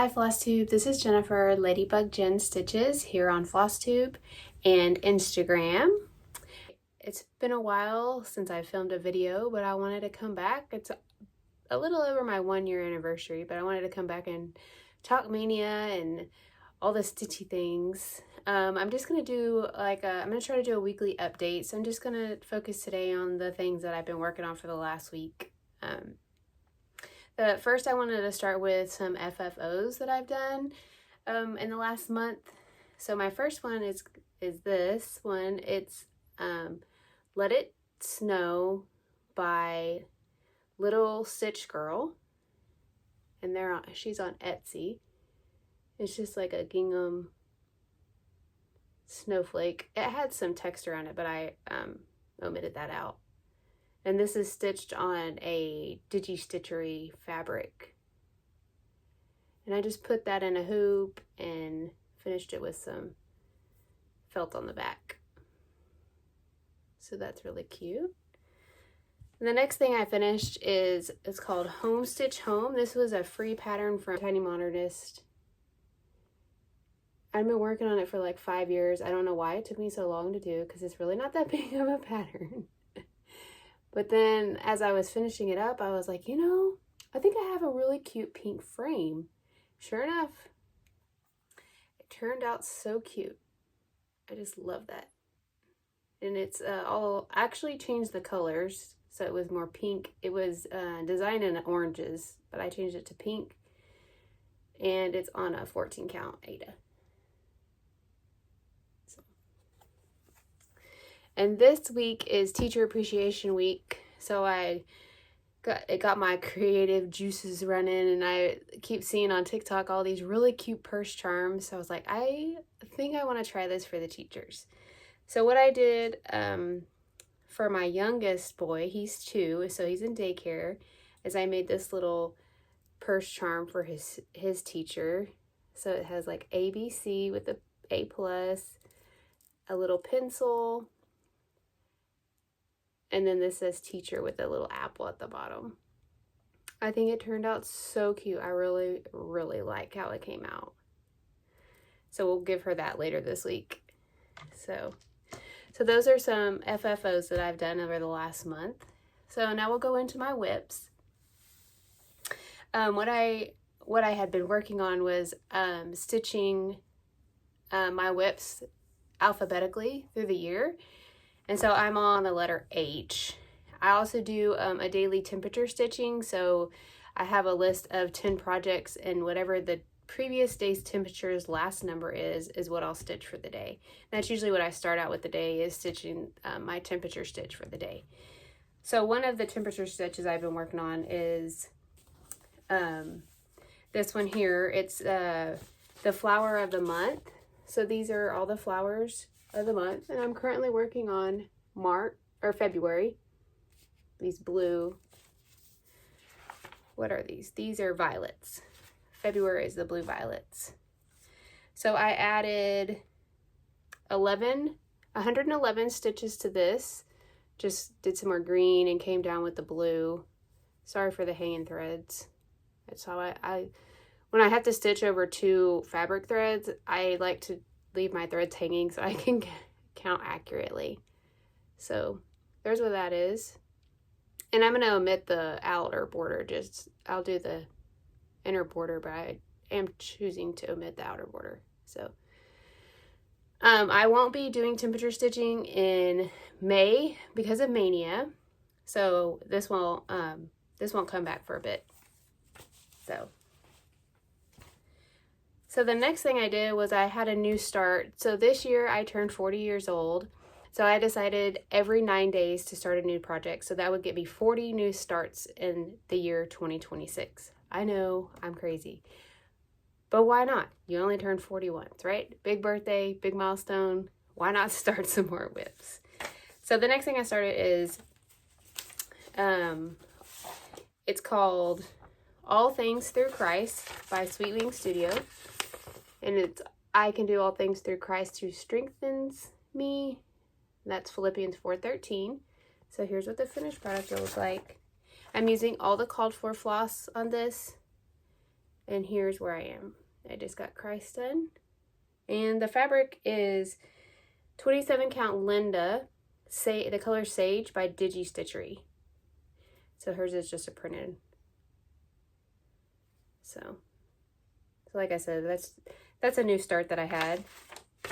Hi Flosstube, this is Jennifer, Ladybug Jen Stitches here on Flosstube and Instagram. It's been a while since I filmed a video, but I wanted to come back. It's a little over my 1-year anniversary, but I wanted to come back and talk May-NIA and all the stitchy things. I'm just going to do I'm going to try to do a weekly update. So I'm just going to focus today on the things that I've been working on for the last week. First, I wanted to start with some FFOs that I've done in the last month. So my first one is this one. It's Let It Snow by Little Stitch Girl, and she's on Etsy. It's just like a gingham snowflake. It had some texture on it, but I omitted that out. And this is stitched on a Digi-Stitchery fabric. And I just put that in a hoop and finished it with some felt on the back. So that's really cute. And the next thing I finished it's called Home Stitch Home. This was a free pattern from Tiny Modernist. I've been working on it for like 5 years. I don't know why it took me so long to do because it's really not that big of a pattern. But then as I was finishing it up, I was like, I think I have a really cute pink frame. Sure enough, it turned out so cute. I just love that. And it's all actually changed the colors. So it was more pink. It was designed in oranges, but I changed it to pink. And it's on a 14 count Aida. And this week is Teacher Appreciation Week, so it got my creative juices running, and I keep seeing on TikTok all these really cute purse charms. So I was like, I think I want to try this for the teachers. So what I did for my youngest boy, he's 2, so he's in daycare, is I made this little purse charm for his teacher. So it has like ABC with the A+, a little pencil, and then this says teacher with a little apple at the bottom. I think it turned out so cute. I really, really like how it came out. So we'll give her that later this week. So those are some FFOs that I've done over the last month. So now we'll go into my whips. What I had been working on was stitching my whips alphabetically through the year. And so I'm on the letter H. I also do a daily temperature stitching. So I have a list of 10 projects, and whatever the previous day's temperature's last number is what I'll stitch for the day. That's usually what I start out with the day, is stitching my temperature stitch for the day. So one of the temperature stitches I've been working on is this one here. It's the flower of the month. So these are all the flowers of the month, and I'm currently working on February. These blue, what are these? These are violets. February is the blue violets. So I added 111 stitches to this. Just did some more green and came down with the blue. Sorry for the hanging threads. That's how when I have to stitch over 2 fabric threads, I like to leave my threads hanging so I can count accurately. So there's what that is. And I'm going to omit the outer border. I'll do the inner border, but I am choosing to omit the outer border. So I won't be doing temperature stitching in May because of May-NIA. So this won't come back for a bit. So the next thing I did was I had a new start. So this year I turned 40 years old. So I decided every 9 days to start a new project. So that would get me 40 new starts in the year 2026. I know, I'm crazy. But why not? You only turn 40 once, right? Big birthday, big milestone. Why not start some more whips? So the next thing I started is, it's called All Things Through Christ by Sweet Wing Studio. And it's I can do all things through Christ who strengthens me. That's Philippians 4:13. So here's what the finished product will look like. I'm using all the called for floss on this. And here's where I am. I just got Christ done. And the fabric is 27 count Linda, the color Sage by Digi Stitchery. So hers is just a printed. So like I said, that's a new start that I had.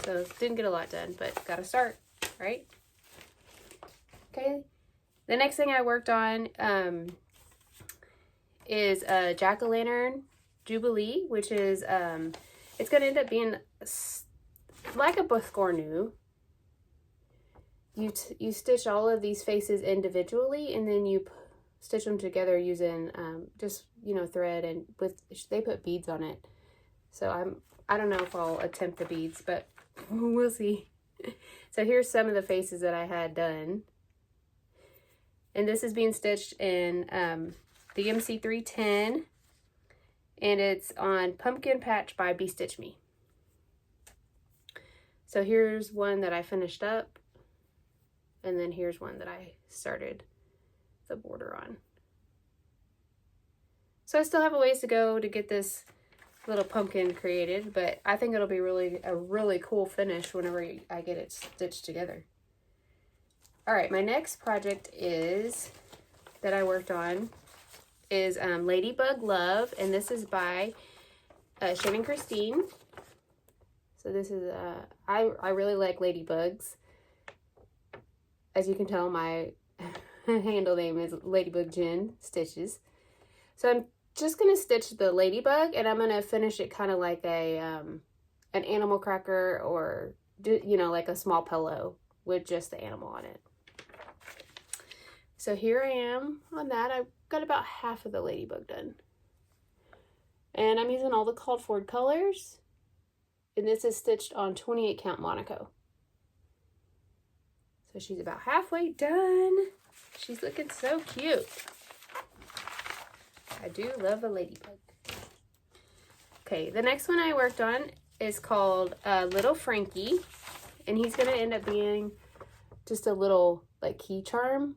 So didn't get a lot done, but got to start, right? Okay. The next thing I worked on is a Jack-o'-lantern Jubilee, which is it's going to end up being like a Biscornu. You stitch all of these faces individually, and then you stitch them together using just, you know, thread, and they put beads on it. So I don't know if I'll attempt the beads, but we'll see. So here's some of the faces that I had done. And this is being stitched in the MC 310, and it's on Pumpkin Patch by Be Stitch Me. So here's one that I finished up, and then here's one that I started the border on. So I still have a ways to go to get this little pumpkin created, but I think it'll be a really cool finish whenever I get it stitched together. All right, my next project that I worked on is Ladybug Love, and this is by Shannon Christine. So this is I really like ladybugs. As you can tell, my handle name is Ladybug Jen Stitches. So I'm just gonna stitch the ladybug, and I'm gonna finish it kind of like an animal cracker, or, you know, like a small pillow with just the animal on it. So here I am on that. I've got about half of the ladybug done. And I'm using all the called for colors. And this is stitched on 28 count Monaco. So she's about halfway done. She's looking so cute. I do love a ladybug. Okay, the next one I worked on is called Little Frankie. And he's going to end up being just a little like key charm.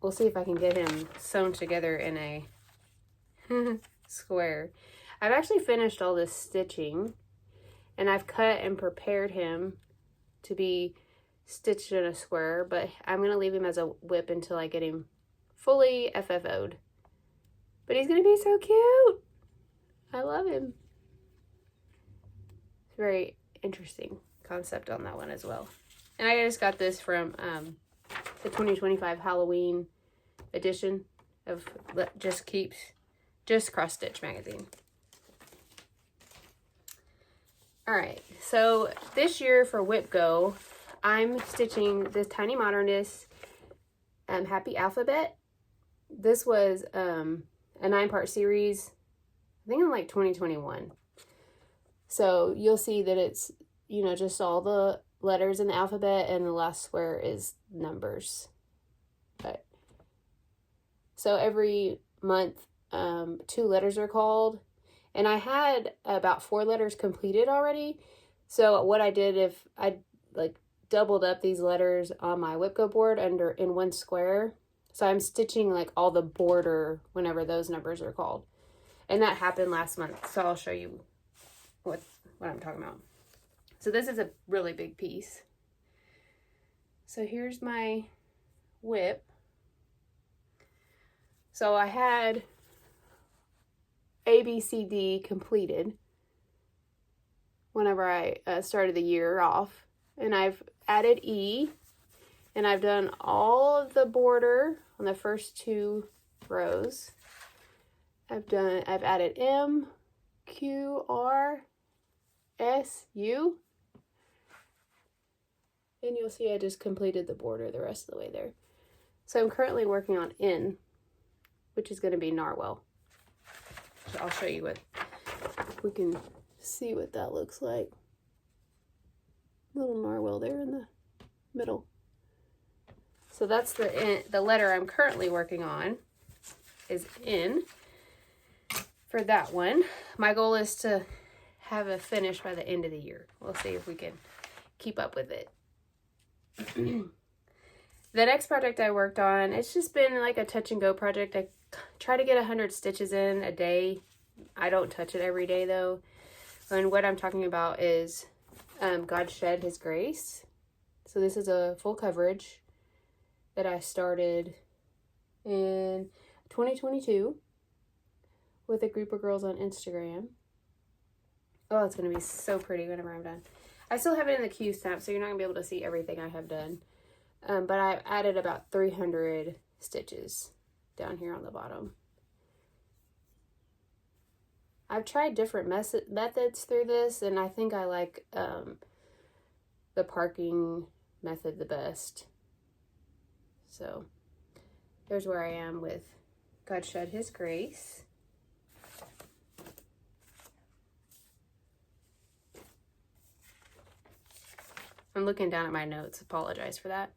We'll see if I can get him sewn together in a square. I've actually finished all this stitching, and I've cut and prepared him to be stitched in a square, but I'm going to leave him as a whip until I get him fully FFO'd. But he's going to be so cute. I love him. It's a very interesting concept on that one as well. And I just got this from the 2025 Halloween edition of Just Cross Stitch magazine. Alright, so this year for Whip Go, I'm stitching this Tiny Modernist Happy Alphabet. This was a 9-part series, I think in like 2021. So you'll see that it's, you know, just all the letters in the alphabet, and the last square is numbers. But so every month 2 letters are called, and I had about 4 letters completed already. So what I did, if I like doubled up these letters on my Whipco board in one square, so I'm stitching like all the border whenever those numbers are called, and that happened last month. So I'll show you what I'm talking about. So this is a really big piece. So here's my whip. So I had A, B, C, D completed whenever I started the year off. And I've added E, and I've done all of the border on the first 2 rows. I've added M, Q, R, S, U. And you'll see I just completed the border the rest of the way there. So I'm currently working on N, which is going to be Narwhal. So I'll show you what, we can see what that looks like. Little narwhal there in the middle. So that's the letter I'm currently working on is N for that one. My goal is to have a finish by the end of the year. We'll see if we can keep up with it. The next project I worked on, it's just been like a touch and go project. I try to get 100 stitches in a day. I don't touch it every day though. And what I'm talking about is God Shed His Grace. So this is a full coverage that I started in 2022 with a group of girls on Instagram. Oh, it's going to be so pretty whenever I'm done. I still have it in the Q snap, so you're not going to be able to see everything I have done. But I added about 300 stitches down here on the bottom. I've tried different methods through this, and I think I like the parking method the best. So there's where I am with God Shed His Grace. I'm looking down at my notes. Apologize for that.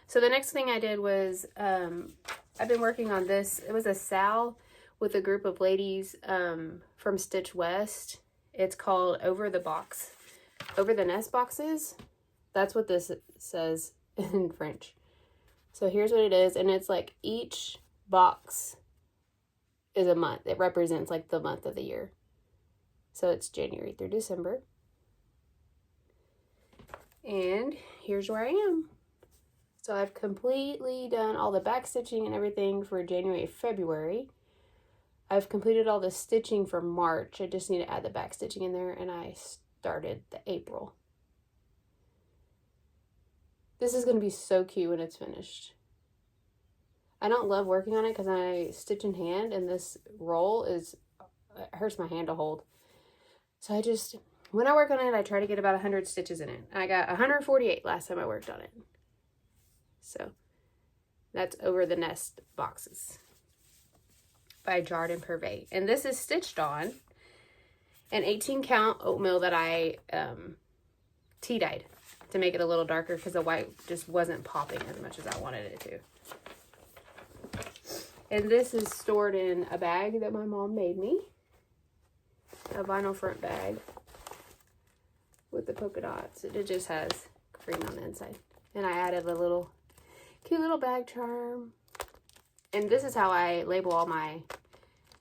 So the next thing I did was I've been working on this. It was a sal with a group of ladies from Stitch West. It's called Over the Nest Boxes. That's what this says in French. So here's what it is, and it's like each box is a month. It represents like the month of the year. So it's January through December. And here's where I am. So I've completely done all the back stitching and everything for January and February. I've completed all the stitching for March. I just need to add the back stitching in there, and I started the April. This is going to be so cute when it's finished. I don't love working on it because I stitch in hand, and this roll it hurts my hand to hold. So when I work on it, I try to get about 100 stitches in it. I got 148 last time I worked on it. So that's Over the Nest Boxes by Jardin Purvey. And this is stitched on an 18 count oatmeal that I tea dyed to make it a little darker because the white just wasn't popping as much as I wanted it to. And this is stored in a bag that my mom made me. A vinyl front bag with the polka dots. It just has green on the inside. And I added a cute little bag charm. And this is how I label all my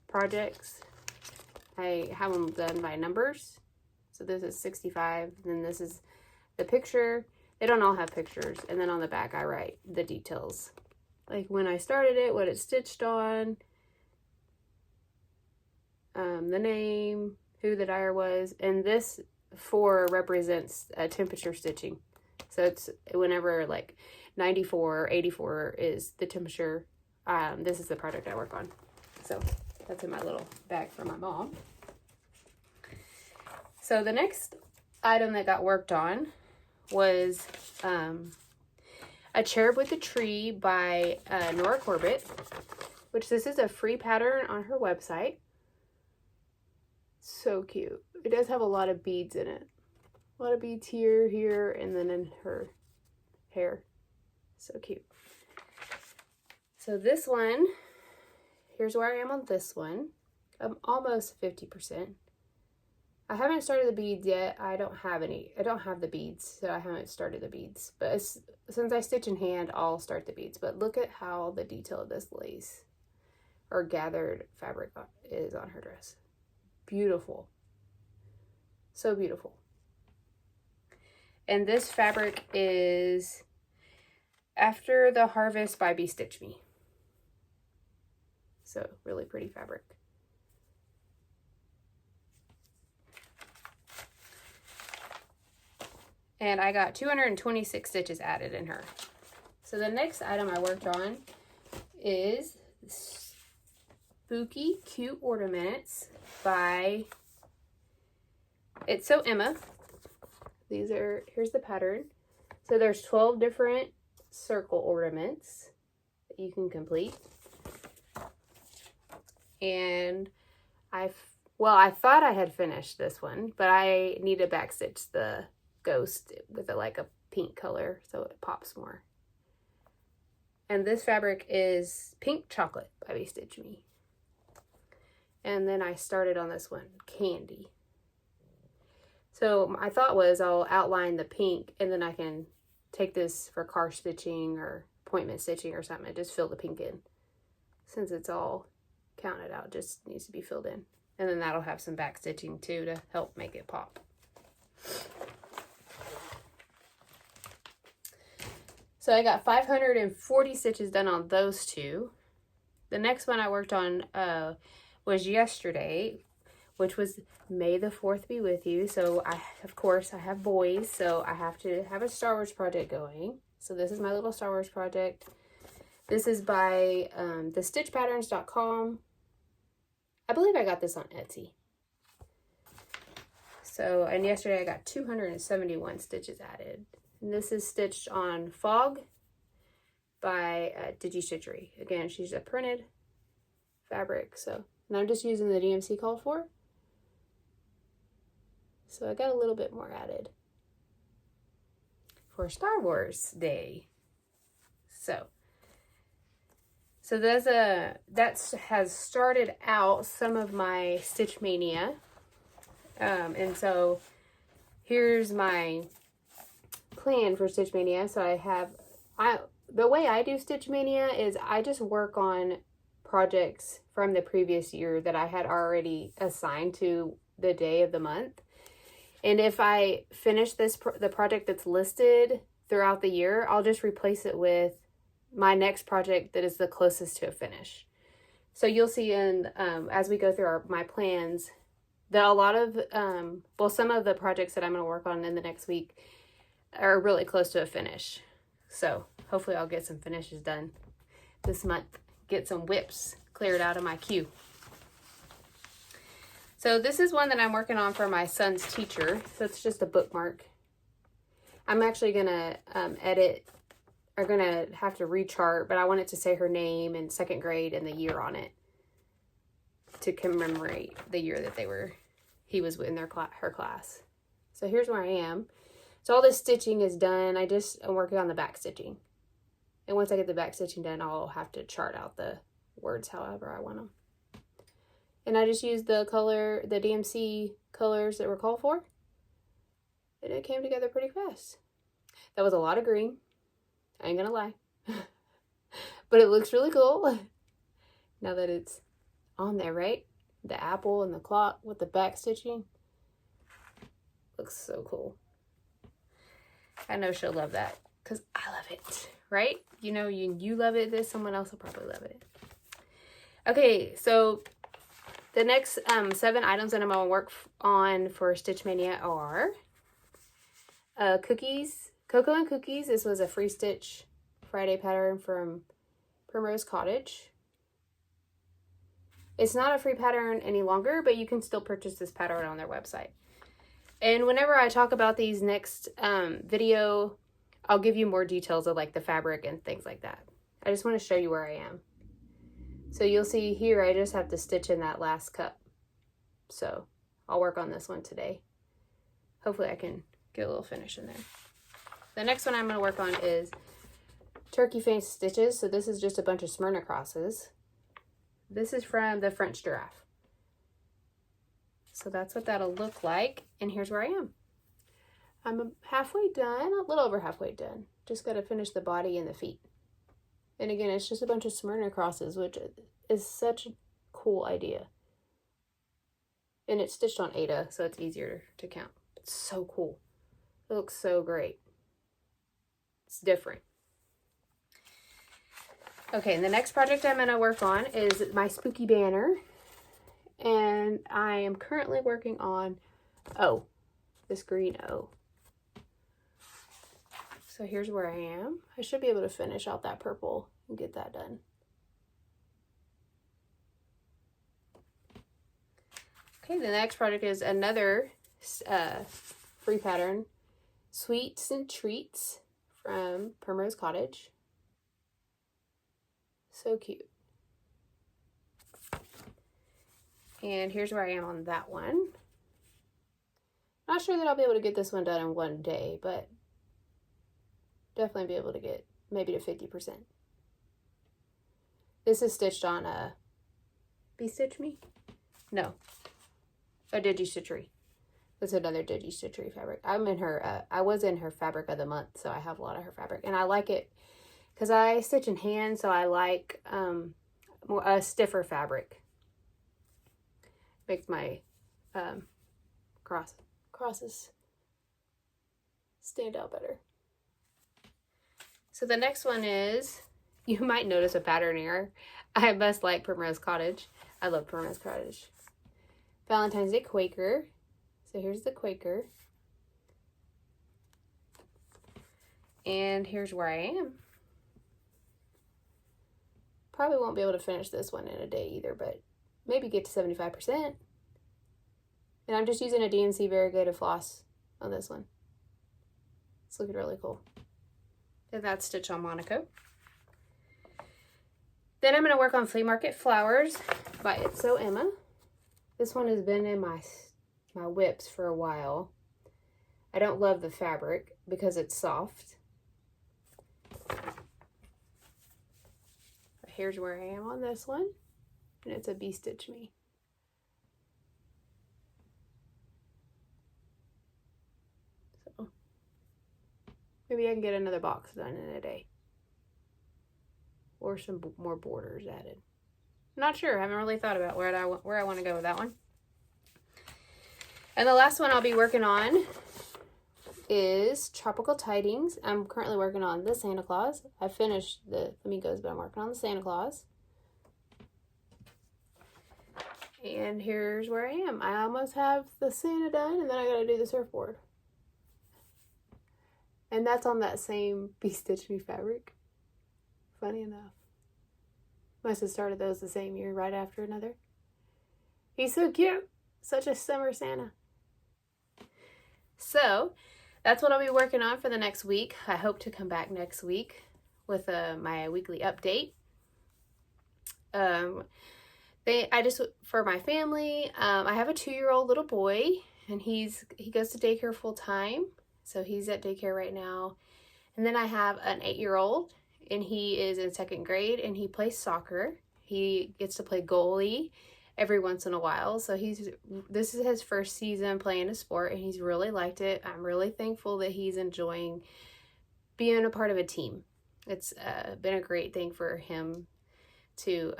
projects. I have them done by numbers. So this is 65. Then this is the picture. They don't all have pictures. And then on the back I write the details. Like when I started it, what it stitched on, the name, who the dyer was, and this 4 represents temperature stitching. So it's whenever like 94 or 84 is the temperature. This is the project I work on. So that's in my little bag for my mom. So the next item that got worked on was a Cherub with a Tree by Nora Corbett, which this is a free pattern on her website. So cute. It does have a lot of beads in it. A lot of beads here, and then in her hair. So cute. So this one, here's where I am on this one. I'm almost 50%. I haven't started the beads yet. I don't have the beads, so I haven't started the beads. But since I stitch in hand, I'll start the beads. But look at how the detail of this lace or gathered fabric is on her dress. Beautiful. So beautiful. And this fabric is After the Harvest by Be Stitch Me. So really pretty fabric. And I got 226 stitches added in her. So the next item I worked on is Spooky Cute Ornaments by It's So Emma. Here's the pattern. So there's 12 different circle ornaments that you can complete. And I thought I had finished this one, but I need to backstitch the ghost with like a pink color so it pops more. And this fabric is Pink Chocolate by Be Stitch Me. And then I started on this one, Candy. So my thought was I'll outline the pink and then I can take this for car stitching or appointment stitching or something, just fill the pink in. Since it's all counted out, just needs to be filled in. And then that'll have some back stitching too to help make it pop. So I got 540 stitches done on those two. The next one I worked on was yesterday, which was May the 4th be with you. So of course I have boys, so I have to have a Star Wars project going. So this is my little Star Wars project. This is by thestitchpatterns.com. I believe I got this on Etsy. So, and yesterday I got 271 stitches added. And this is stitched on Fog by Digistitchery. Again, she's a printed fabric. So, and I'm just using the DMC called for. So I got a little bit more added for Star Wars Day. So that has started out some of my Stitch Mania. And so here's my plan for Stitch Mania. So the way I do Stitch Mania is I just work on projects from the previous year that I had already assigned to the day of the month. And if I finish the project that's listed throughout the year, I'll just replace it with my next project that is the closest to a finish. So you'll see in as we go through my plans that a lot of some of the projects that I'm going to work on in the next week are really close to a finish. So hopefully I'll get some finishes done this month, get some whips cleared out of my queue. So this is one that I'm working on for my son's teacher. So it's just a bookmark. I'm actually going to going to have to rechart, but I want it to say her name and second grade and the year on it to commemorate the year that he was in her class. So here's where I am. So all this stitching is done. I'm working on the back stitching. And once I get the back stitching done, I'll have to chart out the words however I want them. And I just used the DMC colors that were called for. And it came together pretty fast. That was a lot of green. I ain't gonna lie. But it looks really cool. Now that it's on there, right? The apple and the clock with the back stitching. Looks so cool. I know she'll love that because I love it, right? You know, you love it, someone else will probably love it. Okay, so the next 7 items that I'm going to work on for Stitch Mania are cookies. Cocoa and Cookies. This was a free stitch Friday pattern from Primrose Cottage. It's not a free pattern any longer, but you can still purchase this pattern on their website. And whenever I talk about these next video, I'll give you more details of like the fabric and things like that. I just want to show you where I am. So you'll see here, I just have to stitch in that last cup. So I'll work on this one today. Hopefully I can get a little finish in there. The next one I'm going to work on is turkey face stitches. So this is just a bunch of Smyrna crosses. This is from the French Giraffe. So that's what that'll look like. And here's where I am. I'm halfway done, a little over halfway done. Just got to finish the body and the feet. And again, it's just a bunch of Smyrna crosses, which is such a cool idea. And it's stitched on Ada, so it's easier to count. It's so cool. It looks so great. It's different. Okay, and the next project I'm going to work on is my spooky banner. And I am currently working on this green O. So here's where I am. I should be able to finish out that purple and get that done. Okay, the next project is another free pattern, Sweets and Treats from Primrose Cottage. So cute. And here's where I am on that one. Not sure that I'll be able to get this one done in one day, but definitely be able to get maybe to 50%. This is stitched on a Stitch Me? No, a Digistitchery. That's another Digistitchery fabric. I'm in her, I was in her fabric of the month, so I have a lot of her fabric. And I like it because I stitch in hand, so I like a stiffer fabric. Makes my crosses stand out better. So the next one is, you might notice a pattern here. I must like Primrose Cottage. I love Primrose Cottage. Valentine's Day Quaker. So here's the Quaker. And here's where I am. Probably won't be able to finish this one in a day either, but maybe get to 75%. And I'm just using a DNC variegated floss on this one. It's looking really cool. And that's Stitch on Monaco. Then I'm going to work on Flea Market Flowers by It's So Emma. This one has been in my whips for a while. I don't love the fabric because it's soft. But here's where I am on this one. And it's a B-Stitch Me. So maybe I can get another box done in a day. Or some more borders added. Not sure. I haven't really thought about where I want to go with that one. And the last one I'll be working on is Tropical Tidings. I'm currently working on the Santa Claus. I finished the Flamingos, but I'm working on the Santa Claus. And here's where I am. I almost have the Santa done, and then I gotta do the surfboard. And that's on that same B-Stitch Me fabric. Funny enough. Must have started those the same year, right after another. He's so cute. Such a summer Santa. So, that's what I'll be working on for the next week. I hope to come back next week with my weekly update. For my family, I have a 2-year-old little boy, and he goes to daycare full time. So he's at daycare right now. And then I have an 8-year-old. And he is in 2nd grade, and he plays soccer. He gets to play goalie every once in a while. So this is his first season playing a sport, and he's really liked it. I'm really thankful that he's enjoying being a part of a team. It's been a great thing for him to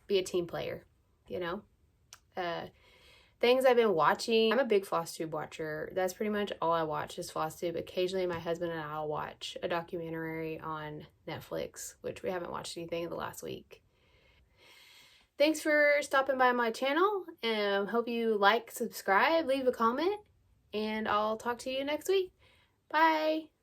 be a team player, you know. Things I've been watching. I'm a big Flosstube watcher. That's pretty much all I watch is Flosstube. Occasionally my husband and I'll watch a documentary on Netflix, which we haven't watched anything in the last week. Thanks for stopping by my channel, and hope you like, subscribe, leave a comment, and I'll talk to you next week. Bye!